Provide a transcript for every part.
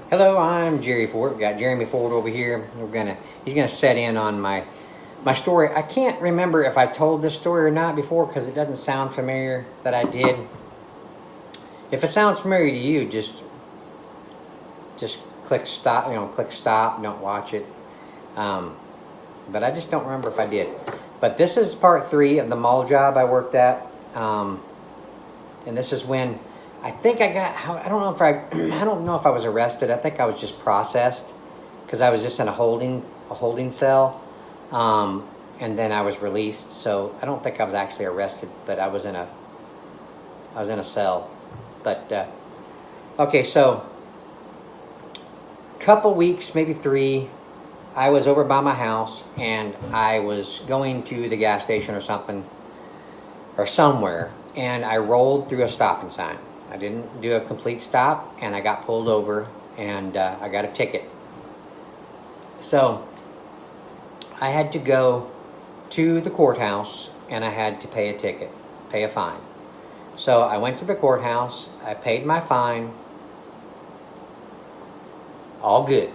Hello, I'm Jerry Ford. We got Jeremy Ford over here. He's gonna set in on my story. I can't remember if I told this story or not before because it doesn't sound familiar that I did. If it sounds familiar to you, just click stop. Click stop. Don't watch it. But I just don't remember if I did. But this is part 3 of the mall job I worked at, and this is when I think I got. I don't know if I don't know if I was arrested. I think I was just processed because I was just in a holding cell, and then I was released. So I don't think I was actually arrested, but I was in a cell. But okay, so couple weeks, maybe 3. I was over by my house and I was going to the gas station or something or somewhere, and I rolled through a stopping sign. I didn't do a complete stop and I got pulled over and I got a ticket. So I had to go to the courthouse and I had to pay a fine. So I went to the courthouse, I paid my fine. All good.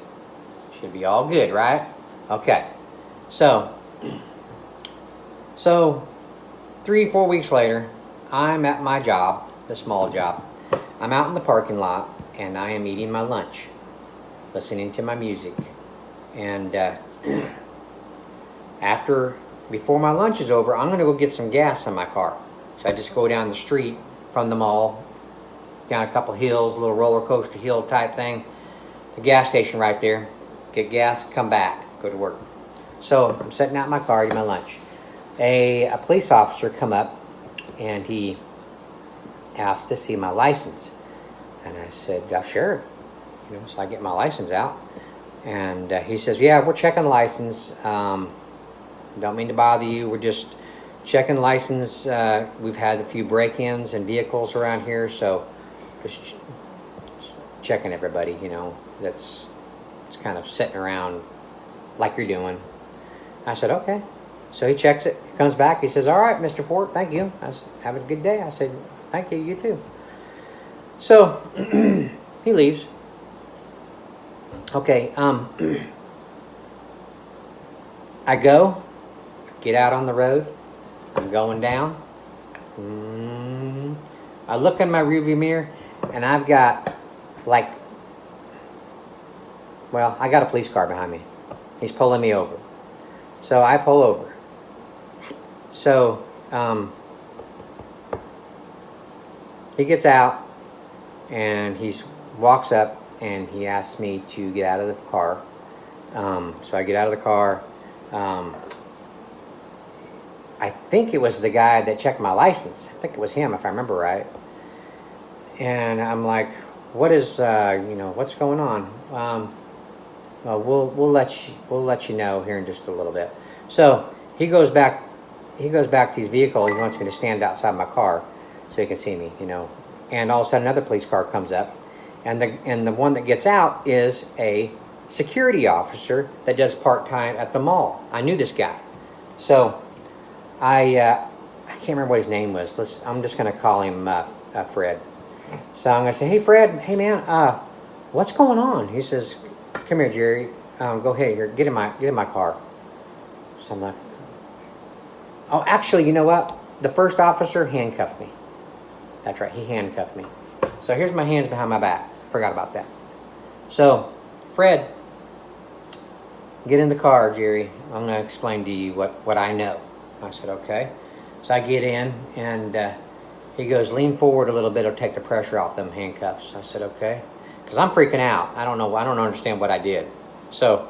Should be all good, right? Okay. So 3-4 weeks later, I'm at my job, the small job. I'm out in the parking lot and I am eating my lunch, listening to my music. And before my lunch is over, I'm gonna go get some gas in my car. So I just go down the street from the mall, down a couple hills, a little roller coaster hill type thing. The gas station right there, get gas, come back, go to work. So I'm sitting out in my car eating my lunch. A police officer come up and he asked to see my license. And I said, sure. So I get my license out. And he says, yeah, we're checking the license. Don't mean to bother you. We're just checking license. We've had a few break-ins and vehicles around here, so just checking everybody, that's kind of sitting around like you're doing. I said, okay. So he checks it, comes back. He says, all right, Mr. Ford, thank you. I said, have a good day. I said, thank you, you too. So he leaves. Okay, I get out on the road. I'm going down. I look in my rearview mirror and I've got I got a police car behind me. He's pulling me over. So I pull over. So he gets out and he walks up and he asks me to get out of the car. So I get out of the car. I think it was the guy that checked my license. I think it was him, if I remember right. And I'm like, what is, what's going on? Well, we'll let you know here in just a little bit. So he goes back to his vehicle. He wants me to stand outside my car so he can see me, And all of a sudden another police car comes up, and the one that gets out is a security officer that does part-time at the mall. I knew this guy. So I can't remember what his name was. I'm just going to call him Fred. So I'm going to say, hey, Fred, hey, man, what's going on? He says, come here, Jerry. Go ahead here. Get in my car. So I'm like, oh, actually, you know what? The first officer handcuffed me. That's right. He handcuffed me. So here's my hands behind my back. Forgot about that. So, Fred, get in the car, Jerry. I'm going to explain to you what I know. I said, okay. So I get in, and he goes, lean forward a little bit. It'll take the pressure off them handcuffs. I said, okay. Because I'm freaking out. I don't understand what I did. So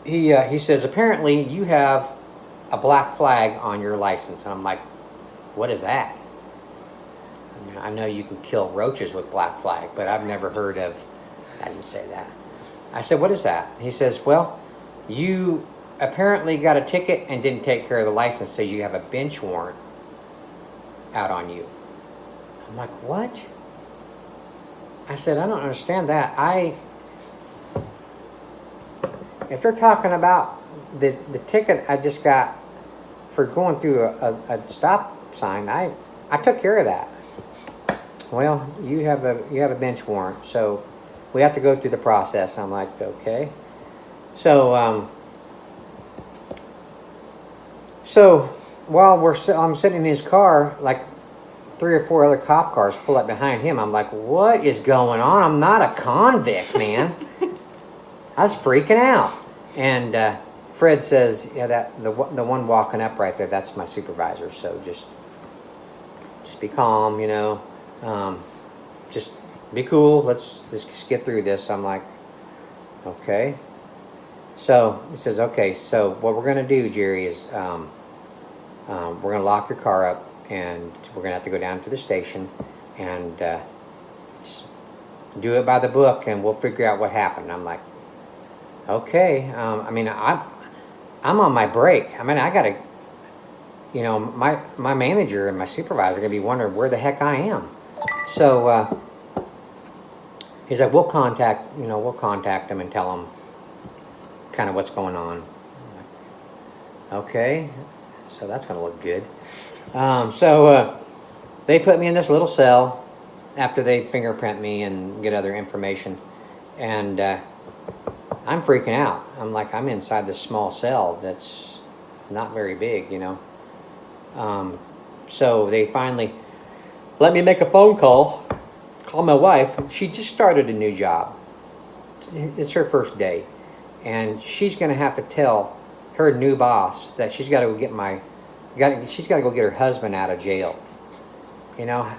he says, apparently you have a black flag on your license. And I'm like, what is that? I know you can kill roaches with black flag, but I've never heard of, I didn't say that. I said, what is that? He says, well, you apparently got a ticket and didn't take care of the license, so you have a bench warrant out on you. I'm like, what? I said, I don't understand that. If they're talking about the ticket I just got for going through a stop sign, I took care of that. Well, you have a bench warrant, so we have to go through the process. I'm like, okay. So, so while I'm sitting in his car, like 3 or 4 other cop cars pull up behind him. I'm like, what is going on? I'm not a convict, man. I was freaking out. And Fred says, yeah, that the one walking up right there, that's my supervisor. So just be calm, you know. Just be cool. Let's just get through this. I'm like, okay. So he says, okay, so what we're going to do, Jerry, is we're going to lock your car up, and we're going to have to go down to the station and just do it by the book, and we'll figure out what happened. I'm like, okay. I mean, I'm on my break. I mean, I got to, you know, my manager and my supervisor are going to be wondering where the heck I am. So he's like, we'll contact them and tell them kind of what's going on. I'm like, okay, so that's going to look good. So they put me in this little cell after they fingerprint me and get other information. And I'm freaking out. I'm like, I'm inside this small cell that's not very big, you know. So they finally let me make a phone call, call my wife. She just started a new job. It's her first day. And she's going to have to tell her new boss that she's got to go she's got to go get her husband out of jail. You know,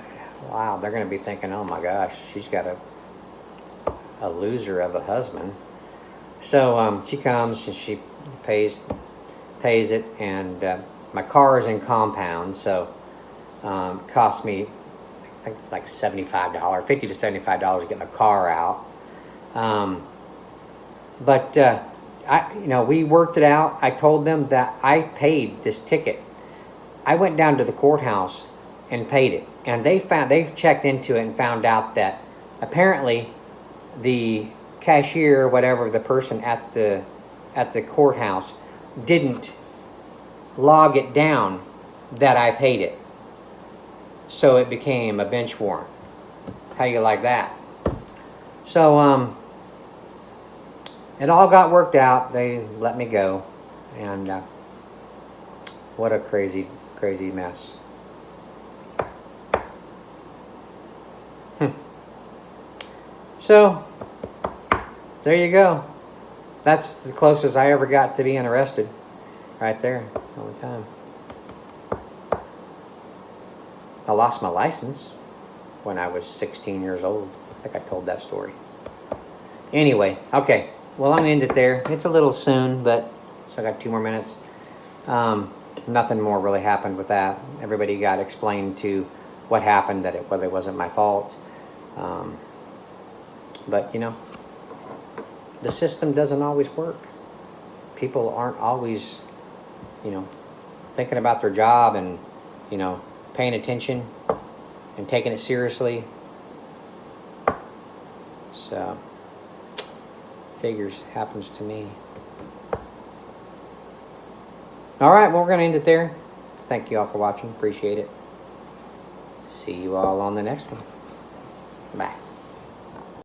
wow, they're going to be thinking, oh my gosh, she's got a loser of a husband. So she comes and she pays it, and my car is in compound, so it cost me, I think it's like $75, $50 to $75 to get my car out. But we worked it out. I told them that I paid this ticket. I went down to the courthouse and paid it, and they checked into it and found out that apparently the cashier, whatever, the person at the courthouse didn't log it down that I paid it, so it became a bench warrant. How you like that? So it all got worked out. They let me go, and what a crazy mess. So there you go. That's the closest I ever got to being arrested. Right there, all the time. I lost my license when I was 16 years old. I think I told that story. Anyway, okay. Well, I'm going to end it there. It's a little soon, but so I got 2 more minutes. Nothing more really happened with that. Everybody got explained to what happened, that it wasn't my fault. But, you know, the system doesn't always work. People aren't always, you know, thinking about their job and, you know, paying attention and taking it seriously. So, figures, happens to me. All right, well, we're going to end it there. Thank you all for watching. Appreciate it. See you all on the next one. Bye.